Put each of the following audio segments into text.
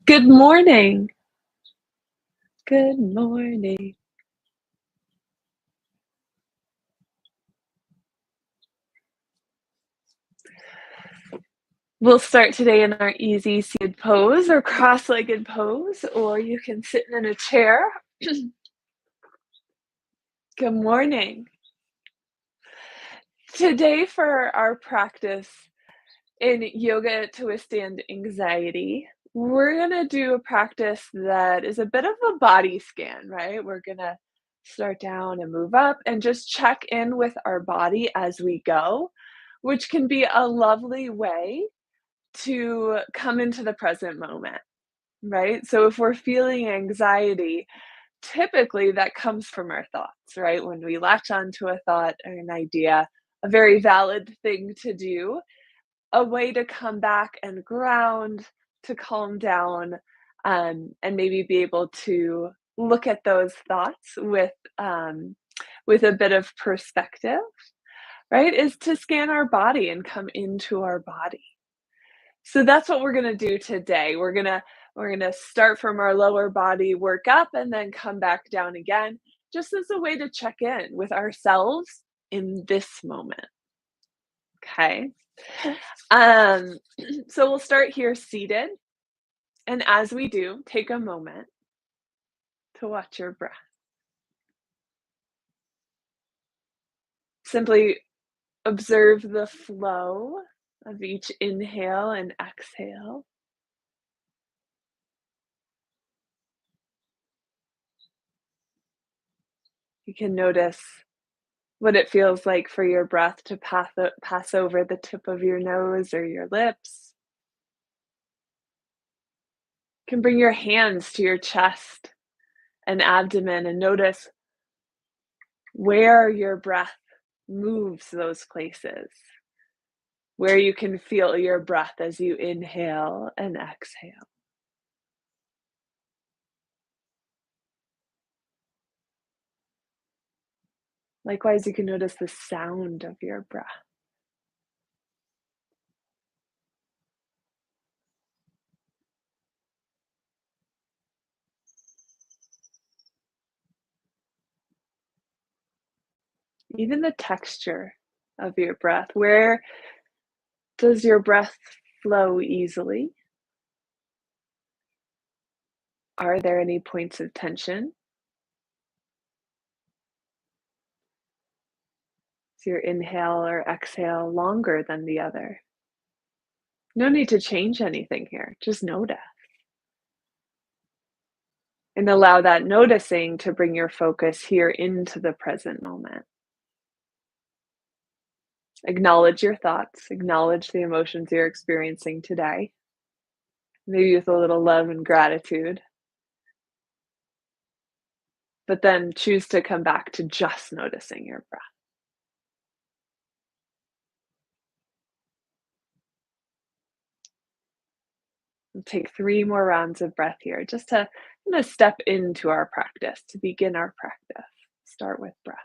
Good morning. Good morning. We'll start today in our easy seated pose or cross-legged pose, or you can sit in a chair. Good morning. Today for our practice in yoga to withstand anxiety, we're gonna do a practice that is a bit of a body scan, right? We're gonna start down and move up and just check in with our body as we go, which can be a lovely way to come into the present moment, right? So if we're feeling anxiety, typically that comes from our thoughts, right? When we latch onto a thought or an idea, a very valid thing to do, a way to come back and ground, to calm down, and maybe be able to look at those thoughts with a bit of perspective, right? Is to scan our body and come into our body. So that's what we're gonna do today. We're gonna start from our lower body, work up, and then come back down again, just as a way to check in with ourselves in this moment. Okay. Um, so we'll start here seated, and as we do, take a moment to watch your breath. Simply observe the flow of each inhale and exhale. You can notice what it feels like for your breath to pass over the tip of your nose or your lips. You can bring your hands to your chest and abdomen and notice where your breath moves those places, where you can feel your breath as you inhale and exhale. Likewise, you can notice the sound of your breath. Even the texture of your breath. Where does your breath flow easily? Are there any points of tension? Is your inhale or exhale longer than the other? No need to change anything here, just notice. And allow that noticing to bring your focus here into the present moment. Acknowledge your thoughts, acknowledge the emotions you're experiencing today, maybe with a little love and gratitude, but then choose to come back to just noticing your breath. We'll take 3 more rounds of breath here just to step into our practice, to begin our practice. Start with breath.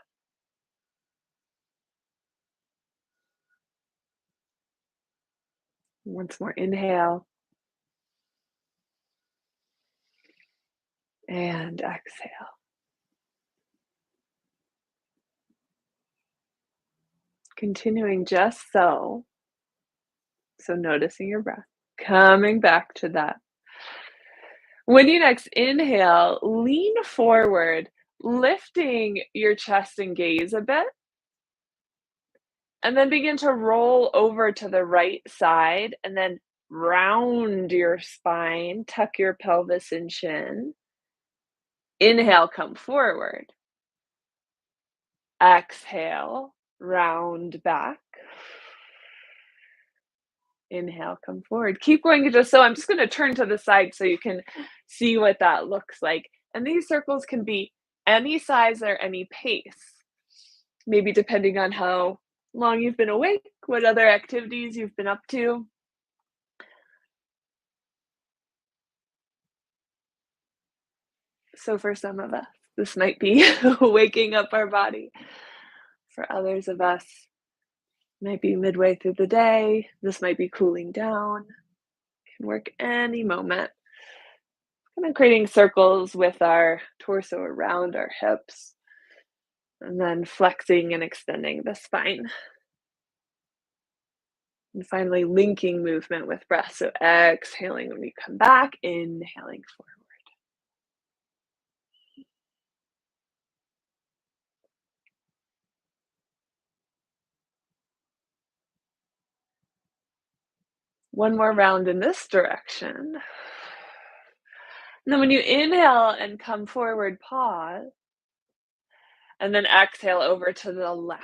Once more, inhale and exhale. Continuing just so. So noticing your breath, coming back to that. When you next inhale, lean forward, lifting your chest and gaze a bit, and then begin to roll over to the right side and then round your spine, tuck your pelvis and chin. Inhale, come forward. Exhale, round back. Inhale, come forward. Keep going just so. I'm just gonna turn to the side so you can see what that looks like. And these circles can be any size or any pace, maybe depending on how long you've been awake, what other activities you've been up to. So for some of us, this might be waking up our body. For others of us, might be midway through the day. This might be cooling down. Can work any moment. Kind of creating circles with our torso around our hips, and then flexing and extending the spine. And finally, linking movement with breath. So exhaling when you come back, inhaling forward. One more round in this direction. And then when you inhale and come forward, pause, and then exhale over to the left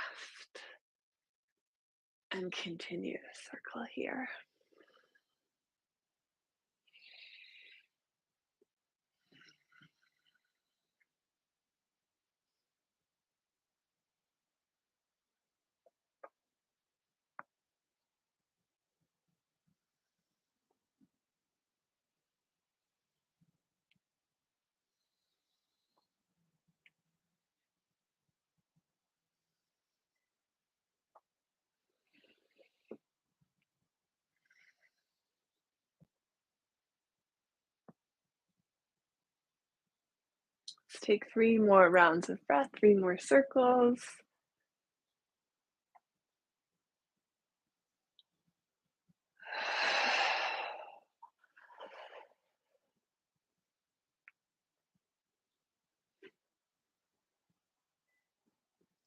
and continue the circle here. Let's take 3 more rounds of breath, 3 more circles.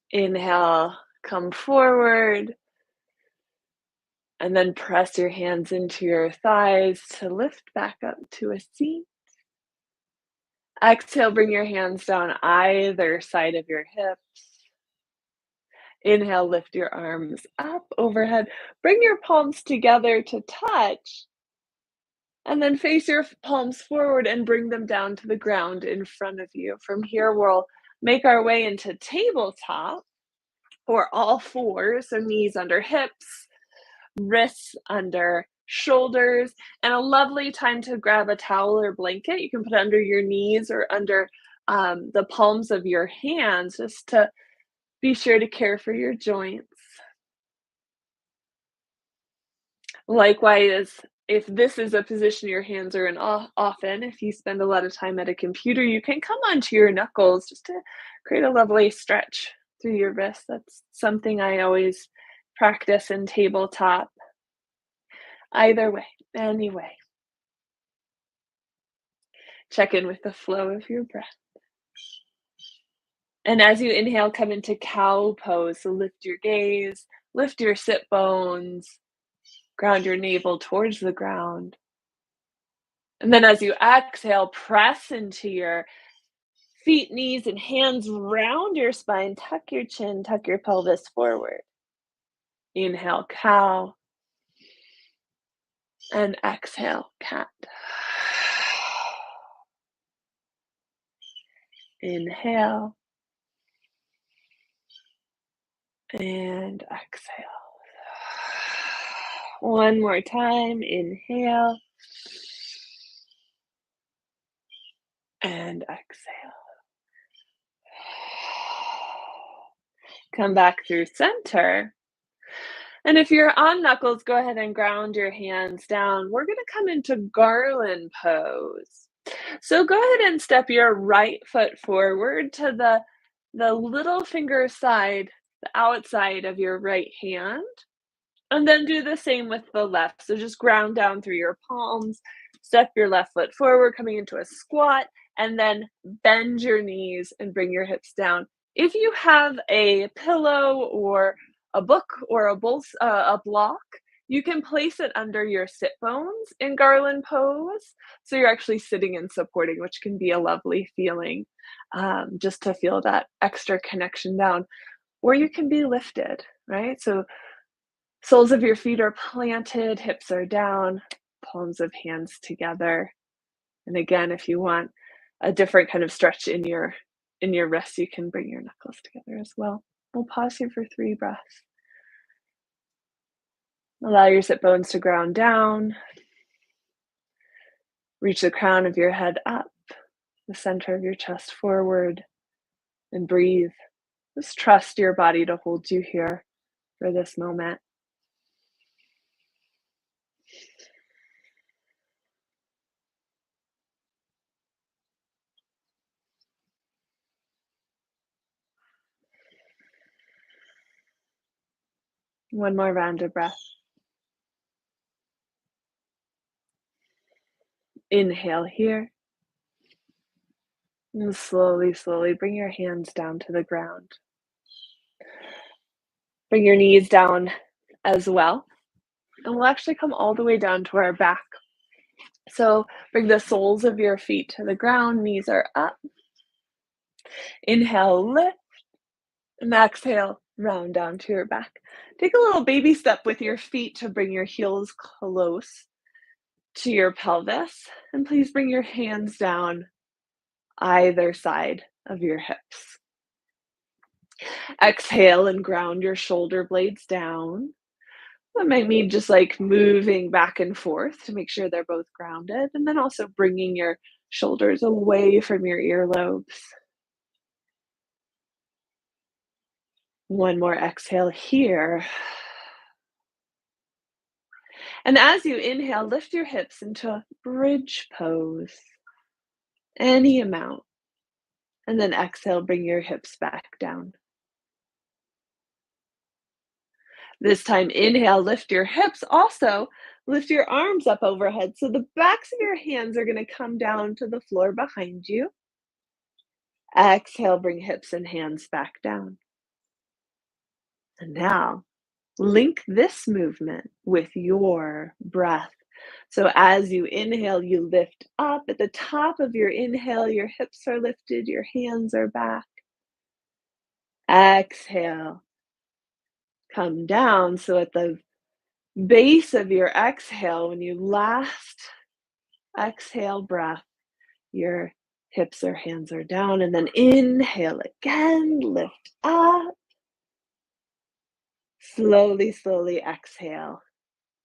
Inhale, come forward, and then press your hands into your thighs to lift back up to a seat. Exhale, bring your hands down either side of your hips. Inhale, lift your arms up overhead. Bring your palms together to touch, and then face your palms forward and bring them down to the ground in front of you. From here, we'll make our way into tabletop or all fours, so knees under hips, wrists under shoulders, and a lovely time to grab a towel or blanket. You can put it under your knees or under the palms of your hands just to be sure to care for your joints. Likewise, if this is a position your hands are in often, if you spend a lot of time at a computer, you can come onto your knuckles just to create a lovely stretch through your wrists. That's something I always practice in tabletop. Either way, any way. Check in with the flow of your breath. And as you inhale, come into cow pose. So lift your gaze, lift your sit bones, ground your navel towards the ground. And then as you exhale, press into your feet, knees, and hands round your spine. Tuck your chin, tuck your pelvis forward. Inhale, cow. And exhale, cat. Inhale. And exhale. One more time. Inhale. And exhale. Come back through center. And if you're on knuckles, go ahead and ground your hands down. We're going to come into garland pose. So go ahead and step your right foot forward to the little finger side, the outside of your right hand. And then do the same with the left. So just ground down through your palms, step your left foot forward, coming into a squat, and then bend your knees and bring your hips down. If you have a pillow or a book or a block, you can place it under your sit bones in garland pose. So you're actually sitting and supporting, which can be a lovely feeling, just to feel that extra connection down. Or you can be lifted, right? So soles of your feet are planted, hips are down, palms of hands together. And again, if you want a different kind of stretch in your wrists, you can bring your knuckles together as well. We'll pause here for 3 breaths. Allow your sit bones to ground down. Reach the crown of your head up, the center of your chest forward, and breathe. Just trust your body to hold you here for this moment. One more round of breath. Inhale here. And slowly, slowly bring your hands down to the ground. Bring your knees down as well. And we'll actually come all the way down to our back. So bring the soles of your feet to the ground, knees are up. Inhale, lift, and exhale, round down to your back. Take a little baby step with your feet to bring your heels close to your pelvis. And please bring your hands down either side of your hips. Exhale and ground your shoulder blades down. That might mean just like moving back and forth to make sure they're both grounded, and then also bringing your shoulders away from your earlobes. One more exhale here. And as you inhale, lift your hips into a bridge pose, any amount. And then exhale, bring your hips back down. This time, inhale, lift your hips. Also, lift your arms up overhead. So the backs of your hands are going to come down to the floor behind you. Exhale, bring hips and hands back down. And now, link this movement with your breath. So as you inhale, you lift up. At the top of your inhale, your hips are lifted, your hands are back. Exhale, come down. So at the base of your exhale, when you last exhale breath, your hips or hands are down. And then inhale again, lift up. Slowly, slowly exhale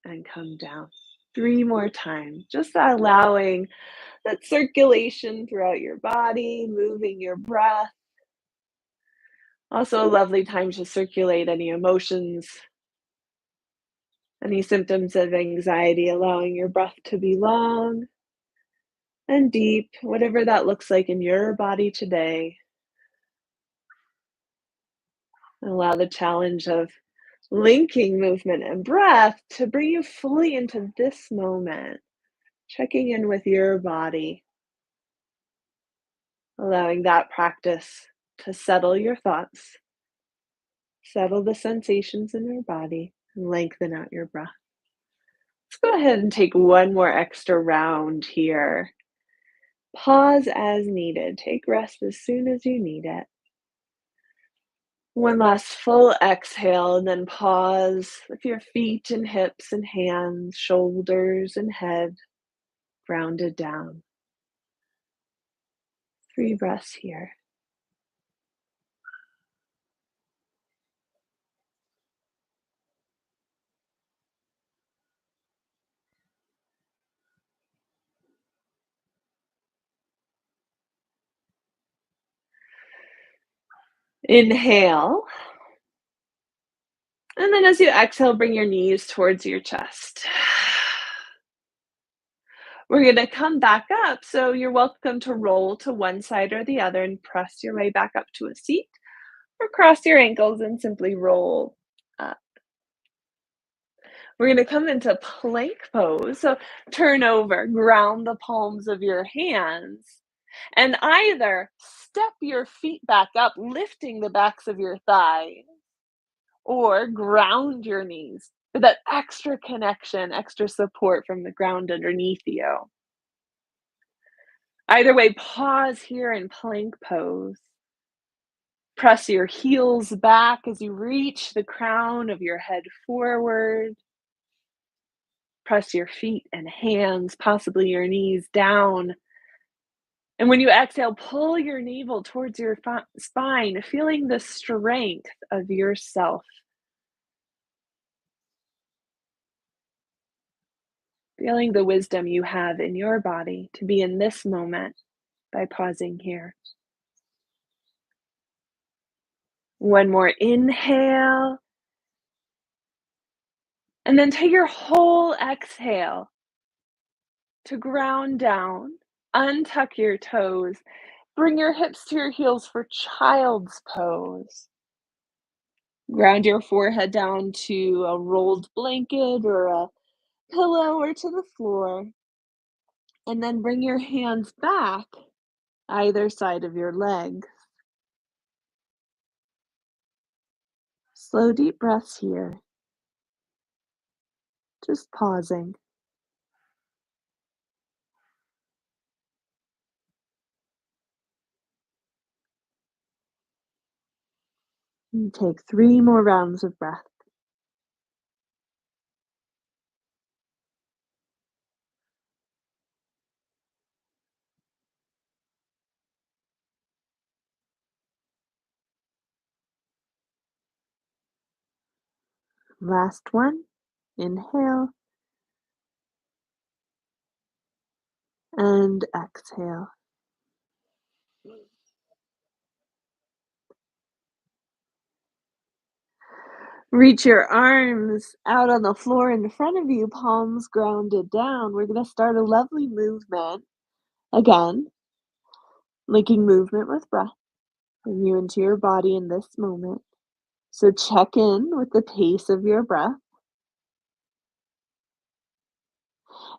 and come down. 3 more times, just allowing that circulation throughout your body, moving your breath. Also a lovely time to circulate any emotions, any symptoms of anxiety, allowing your breath to be long and deep, whatever that looks like in your body today. Allow the challenge of linking movement and breath to bring you fully into this moment, checking in with your body, allowing that practice to settle your thoughts, settle the sensations in your body, and lengthen out your breath. Let's go ahead and take one more extra round here. Pause as needed. Take rest as soon as you need it. One last full exhale, and then pause with your feet and hips and hands, shoulders and head grounded down. 3 breaths here. Inhale. And then as you exhale, bring your knees towards your chest. We're going to come back up. So you're welcome to roll to one side or the other and press your way back up to a seat, or cross your ankles and simply roll up. We're going to come into plank pose. So turn over, ground the palms of your hands, and either step your feet back up, lifting the backs of your thighs, or ground your knees for that extra connection, extra support from the ground underneath you. Either way, pause here in plank pose. Press your heels back as you reach the crown of your head forward. Press your feet and hands, possibly your knees down. And when you exhale, pull your navel towards your spine, feeling the strength of yourself. Feeling the wisdom you have in your body to be in this moment by pausing here. One more inhale. And then take your whole exhale to ground down, untuck your toes, bring your hips to your heels for child's pose. Ground your forehead down to a rolled blanket or a pillow or to the floor, and then bring your hands back either side of your leg. Slow, deep breaths here, just pausing. And take 3 more rounds of breath. Last one. Inhale and exhale. Reach your arms out on the floor in front of you, palms grounded down. We're going to start a lovely movement. Again, linking movement with breath. Bring you into your body in this moment. So check in with the pace of your breath.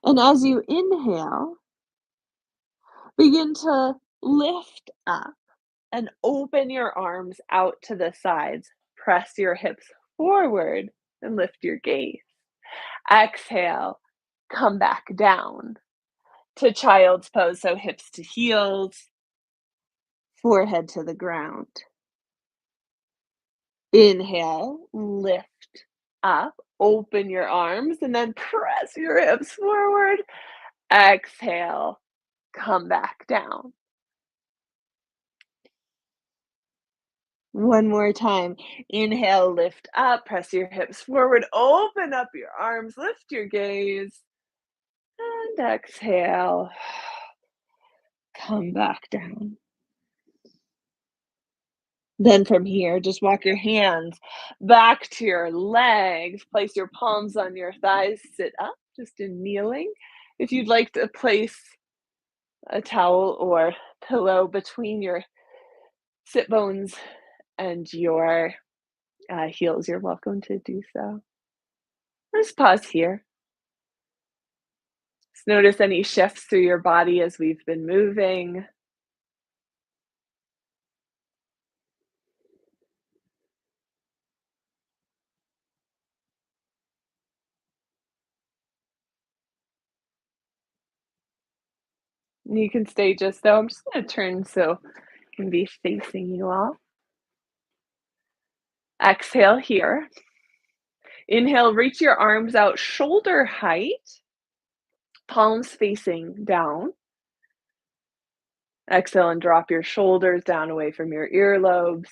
And as you inhale, begin to lift up and open your arms out to the sides. Press your hips forward and lift your gaze. Exhale, come back down to child's pose, so hips to heels, forehead to the ground. Inhale, lift up, open your arms, and then press your hips forward. Exhale, come back down. One more time. Inhale, lift up, press your hips forward, open up your arms, lift your gaze, and exhale, come back down. Then from here, just walk your hands back to your legs, place your palms on your thighs, sit up, just in kneeling. If you'd like to place a towel or pillow between your sit bones and your heels, you're welcome to do so. Let's pause here. Just notice any shifts through your body as we've been moving. You can stay just though. I'm just going to turn so I can be facing you all. Exhale here. Inhale, reach your arms out shoulder height, palms facing down. Exhale and drop your shoulders down away from your earlobes.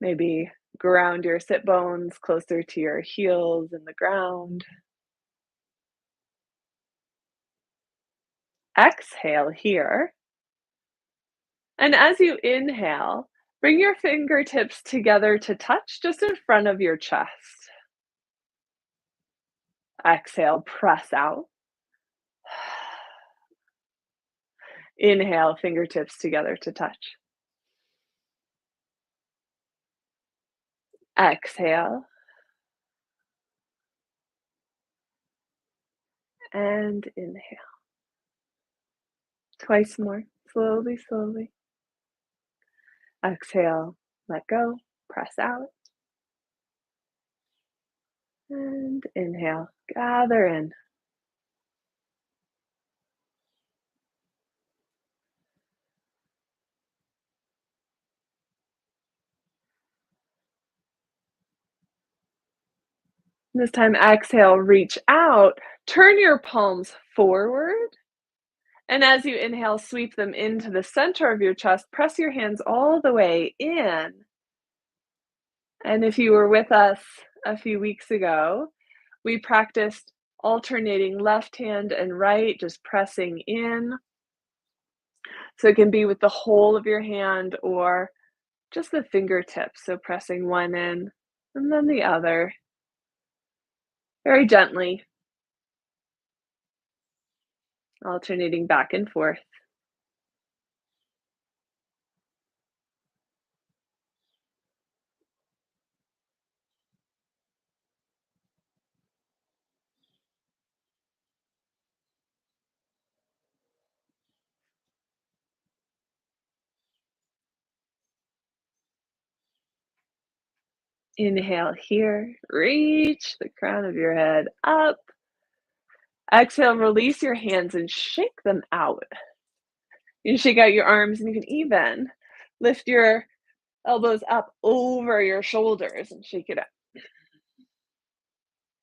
Maybe ground your sit bones closer to your heels in the ground. Exhale here. And as you inhale, bring your fingertips together to touch just in front of your chest. Exhale, press out. Inhale, fingertips together to touch. Exhale. And inhale. Twice more. Slowly, slowly. Exhale, let go, press out. And inhale, gather in. This time, exhale, reach out, turn your palms forward. And as you inhale, sweep them into the center of your chest. Press your hands all the way in. And if you were with us a few weeks ago, we practiced alternating left hand and right, just pressing in. So it can be with the whole of your hand or just the fingertips. So pressing one in and then the other, very gently, alternating back and forth. Inhale here, reach the crown of your head up. Exhale, release your hands and shake them out. You can shake out your arms and you can even lift your elbows up over your shoulders and shake it up.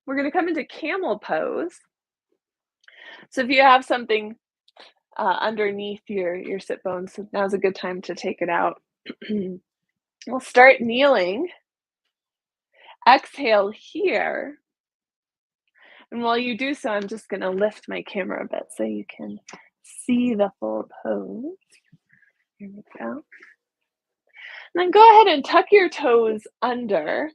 We're gonna come into camel pose. So if you have something underneath your sit bones, now's a good time to take it out. We'll start kneeling. Exhale here. And while you do so, I'm just gonna lift my camera a bit so you can see the full pose. Here we go. And then go ahead and tuck your toes under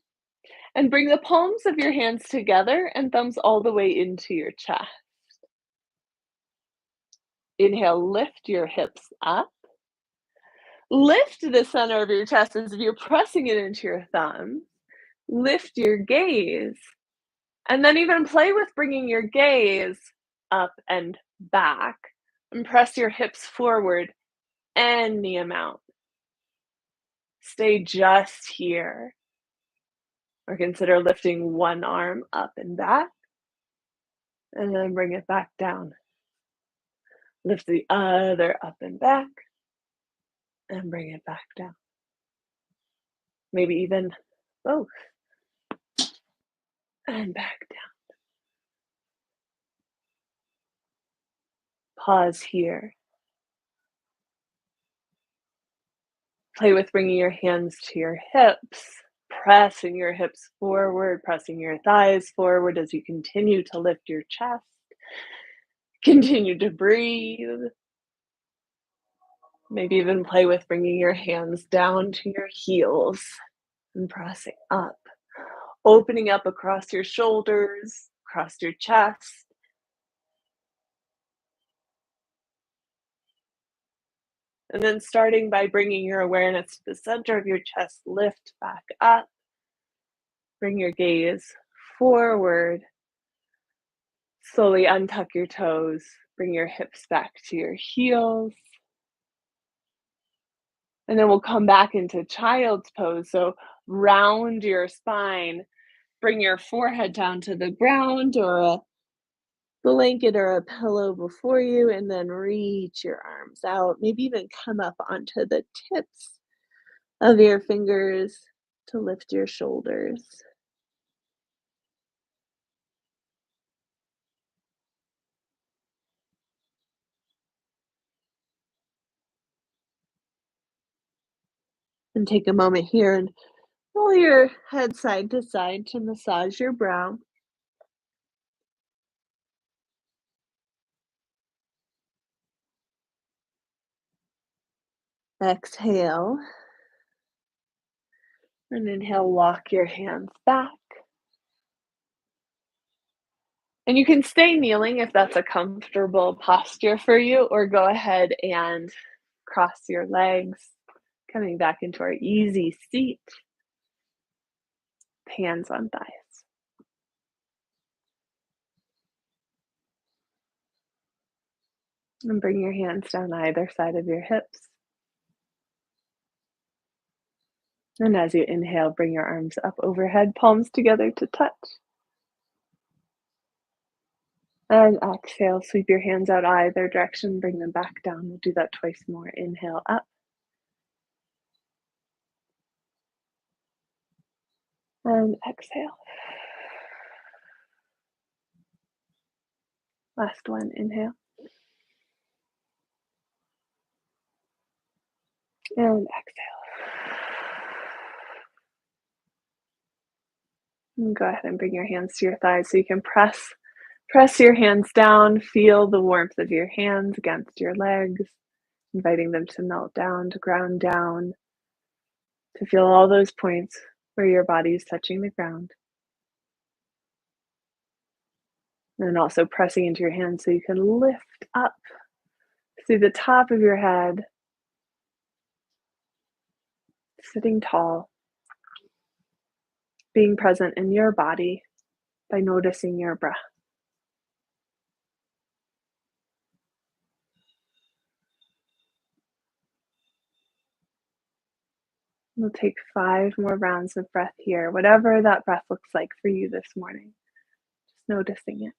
and bring the palms of your hands together and thumbs all the way into your chest. Inhale, lift your hips up. Lift the center of your chest as if you're pressing it into your thumbs. Lift your gaze. And then even play with bringing your gaze up and back. And press your hips forward any amount. Stay just here. Or consider lifting one arm up and back. And then bring it back down. Lift the other up and back. And bring it back down. Maybe even both. And back down. Pause here. Play with bringing your hands to your hips, pressing your hips forward, pressing your thighs forward as you continue to lift your chest. Continue to breathe. Maybe even play with bringing your hands down to your heels and pressing up. Opening up across your shoulders, across your chest. And then starting by bringing your awareness to the center of your chest, lift back up. Bring your gaze forward. Slowly untuck your toes. Bring your hips back to your heels. And then we'll come back into child's pose. So round your spine. Bring your forehead down to the ground or a blanket or a pillow before you, and then reach your arms out. Maybe even come up onto the tips of your fingers to lift your shoulders. And take a moment here and roll your head side to side to massage your brow. Exhale. And inhale, walk your hands back. And you can stay kneeling if that's a comfortable posture for you, or go ahead and cross your legs, coming back into our easy seat, hands on thighs. And bring your hands down either side of your hips. And as you inhale, bring your arms up overhead, palms together to touch. And exhale, sweep your hands out either direction, bring them back down. We'll do that twice more. Inhale up. And exhale. Last one, inhale. And exhale. And go ahead and bring your hands to your thighs so you can press your hands down. Feel the warmth of your hands against your legs, inviting them to melt down, to ground down, to feel all those points where your body is touching the ground. And also pressing into your hands so you can lift up through the top of your head, sitting tall, being present in your body by noticing your breath. We'll take 5 more rounds of breath here, whatever that breath looks like for you this morning. Just noticing it.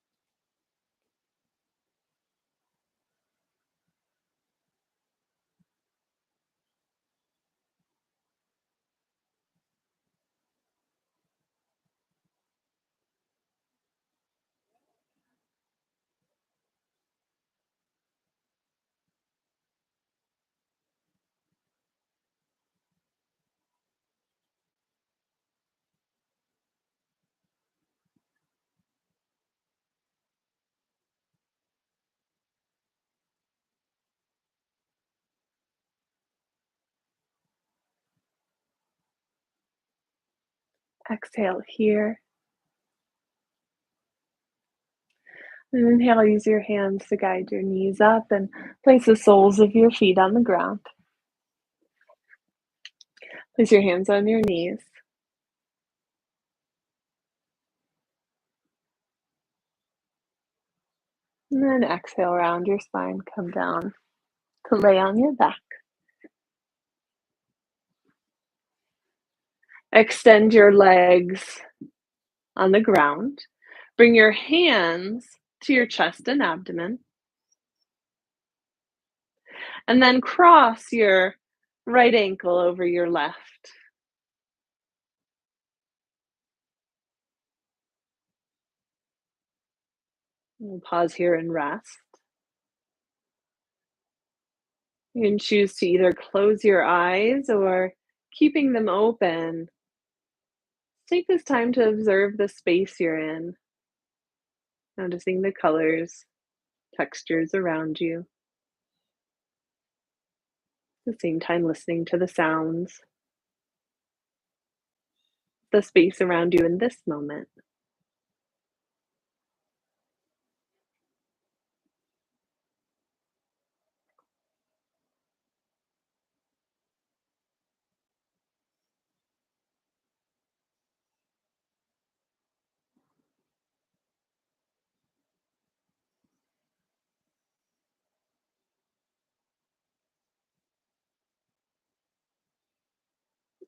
Exhale here. And inhale, use your hands to guide your knees up and place the soles of your feet on the ground. Place your hands on your knees. And then exhale around your spine, come down to lay on your back. Extend your legs on the ground. Bring your hands to your chest and abdomen. And then cross your right ankle over your left. We'll pause here and rest. You can choose to either close your eyes or keeping them open. Take this time to observe the space you're in, noticing the colors, textures around you. At the same time, listening to the sounds, the space around you in this moment.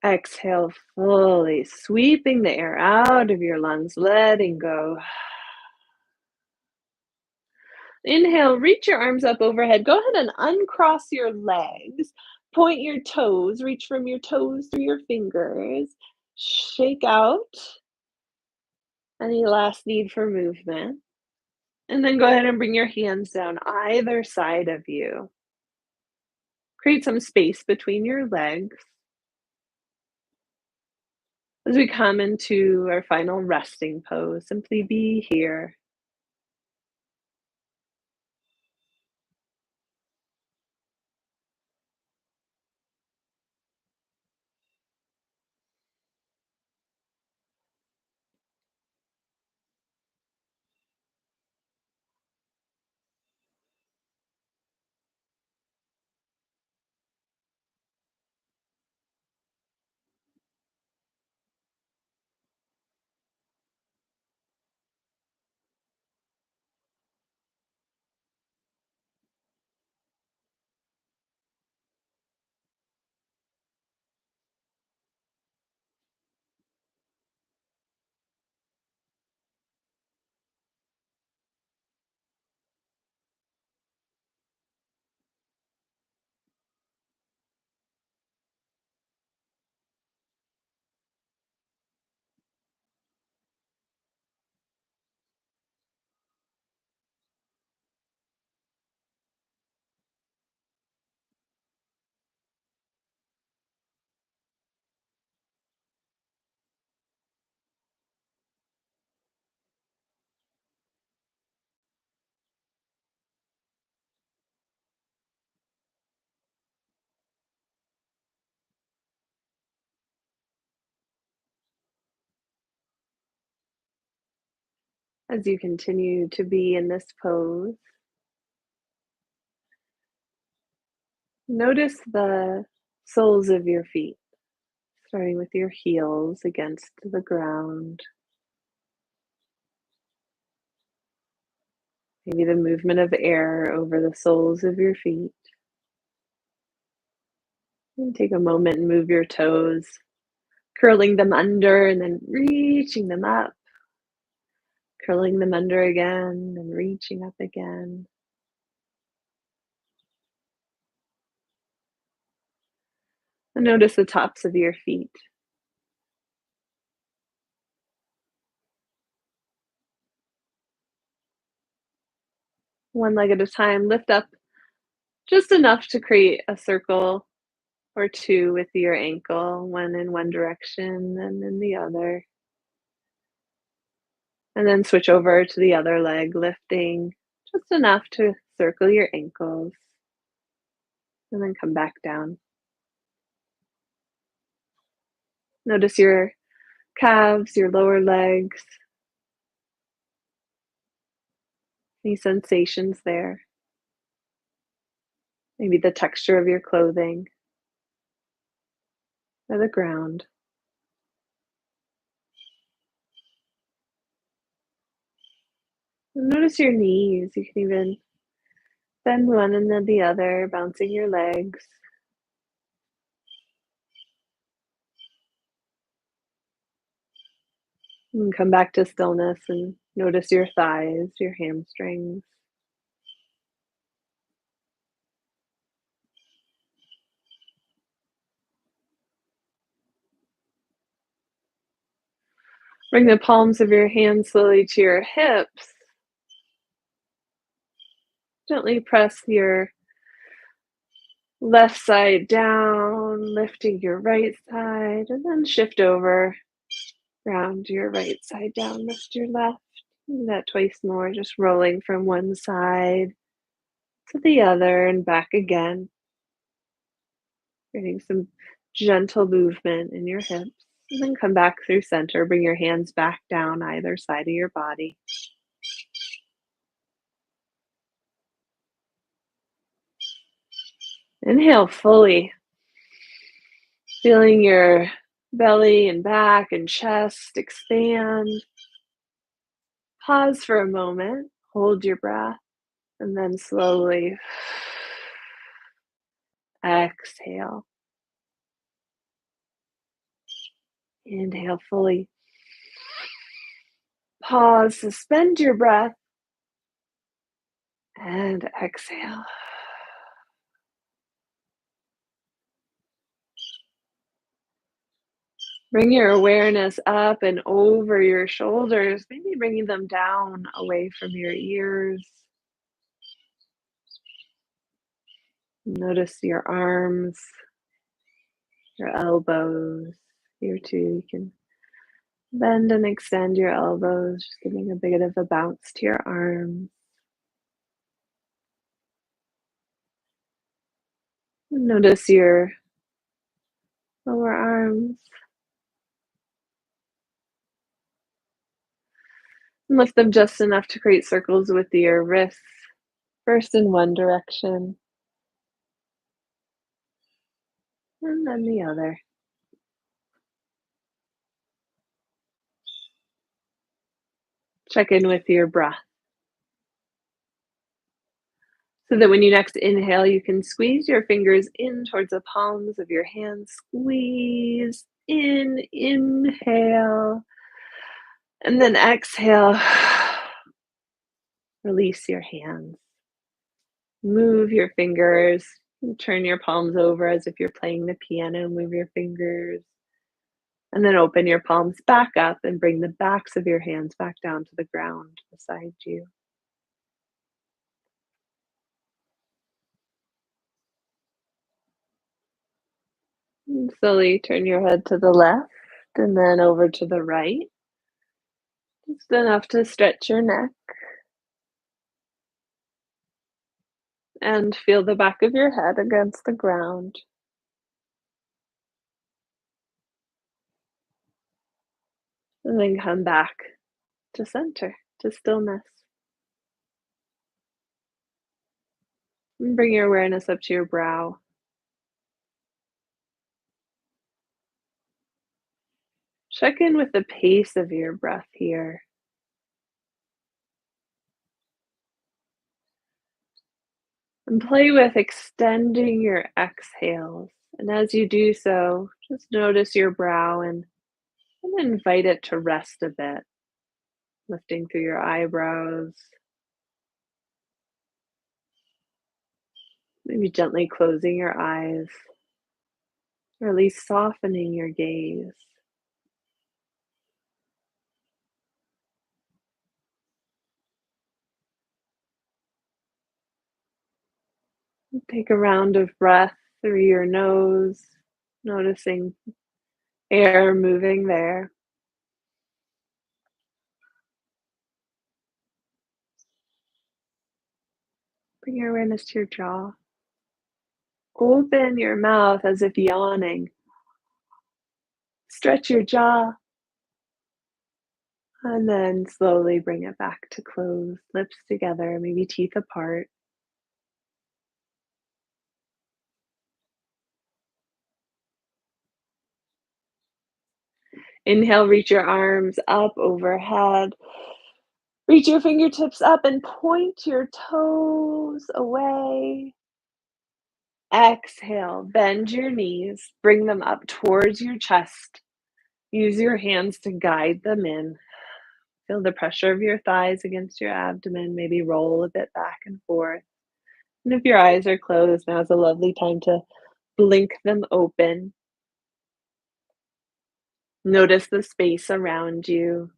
Exhale fully, sweeping the air out of your lungs, letting go. Inhale, reach your arms up overhead. Go ahead and uncross your legs. Point your toes, reach from your toes through your fingers. Shake out any last need for movement. And then go ahead and bring your hands down either side of you. Create some space between your legs. As we come into our final resting pose, simply be here. As you continue to be in this pose, notice the soles of your feet, starting with your heels against the ground. Maybe the movement of air over the soles of your feet. And take a moment and move your toes, curling them under and then reaching them up, curling them under again and reaching up again. And notice the tops of your feet. One leg at a time, lift up just enough to create a circle or two with your ankle, one in one direction and in the other. And then switch over to the other leg, lifting just enough to circle your ankles, and then come back down. Notice your calves, your lower legs, any sensations there, maybe the texture of your clothing or the ground. And notice your knees. You can even bend one and then the other, bouncing your legs. And come back to stillness and notice your thighs, your hamstrings. Bring the palms of your hands slowly to your hips. Gently press your left side down, lifting your right side, and then shift over. Round your right side down, lift your left. Do that twice more, just rolling from one side to the other and back again. Getting some gentle movement in your hips. And then come back through center. Bring your hands back down either side of your body. Inhale fully, feeling your belly and back and chest expand. Pause for a moment, hold your breath, and then slowly exhale. Inhale fully. Pause, suspend your breath, and exhale. Bring your awareness up and over your shoulders, maybe bringing them down away from your ears. Notice your arms, your elbows. Here too, you can bend and extend your elbows, just giving a bit of a bounce to your arms. Notice your lower arms. Lift them just enough to create circles with your wrists, first in one direction, and then the other. Check in with your breath. So that when you next inhale, you can squeeze your fingers in towards the palms of your hands. Squeeze in, inhale, and then exhale. Release your hands. Move your fingers. Turn your palms over as if you're playing the piano. Move your fingers. And then open your palms back up and bring the backs of your hands back down to the ground beside you. And slowly turn your head to the left and then over to the right. Just enough to stretch your neck and feel the back of your head against the ground. And then come back to center, to stillness. And bring your awareness up to your brow. Check in with the pace of your breath here. And play with extending your exhales And as you do so, just notice your brow and invite it to rest a bit, lifting through your eyebrows, maybe gently closing your eyes, or at least softening your gaze. Take a round of breath through your nose, noticing air moving there. Bring your awareness to your jaw. Open your mouth as if yawning. Stretch your jaw, and then slowly bring it back to close. Lips together, maybe teeth apart. Inhale, reach your arms up overhead. Reach your fingertips up and point your toes away. Exhale, bend your knees, bring them up towards your chest. Use your hands to guide them in. Feel the pressure of your thighs against your abdomen, maybe roll a bit back and forth. And if your eyes are closed, now's a lovely time to blink them open. Notice the space around you.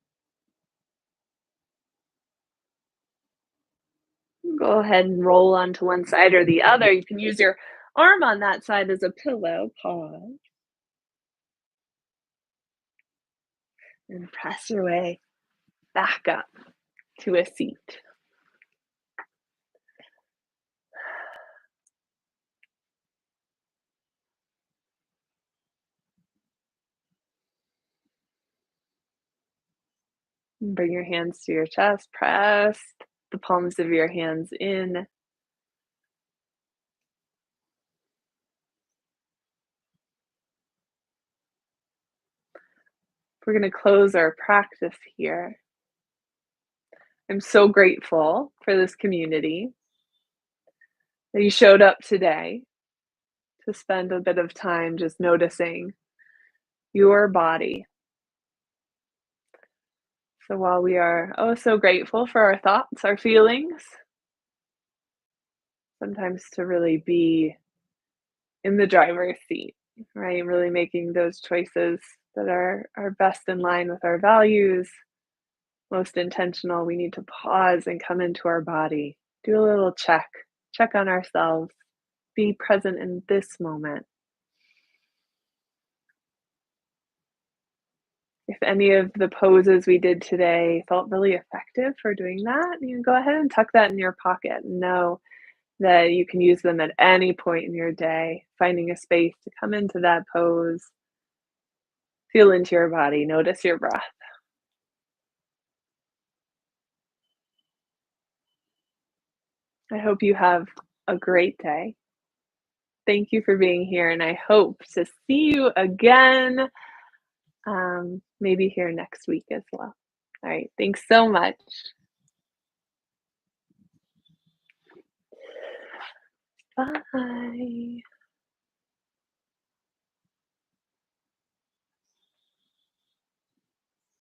Go ahead and roll onto one side or the other. You can use your arm on that side as a pillow. Pause and press your way back up to a seat. Bring your hands to your chest. Press the palms of your hands in. We're going to close our practice here. I'm so grateful for this community that you showed up today to spend a bit of time just noticing your body. So while we are oh so grateful for our thoughts, our feelings, sometimes to really be in the driver's seat, right? Really making those choices that are best in line with our values, most intentional. We need to pause and come into our body, do a little check on ourselves, be present in this moment. If any of the poses we did today felt really effective for doing that, you can go ahead and tuck that in your pocket and know that you can use them at any point in your day, finding a space to come into that pose, feel into your body, notice your breath. I hope you have a great day. Thank you for being here, and I hope to see you again, maybe here next week as well. All right, thanks so much. Bye.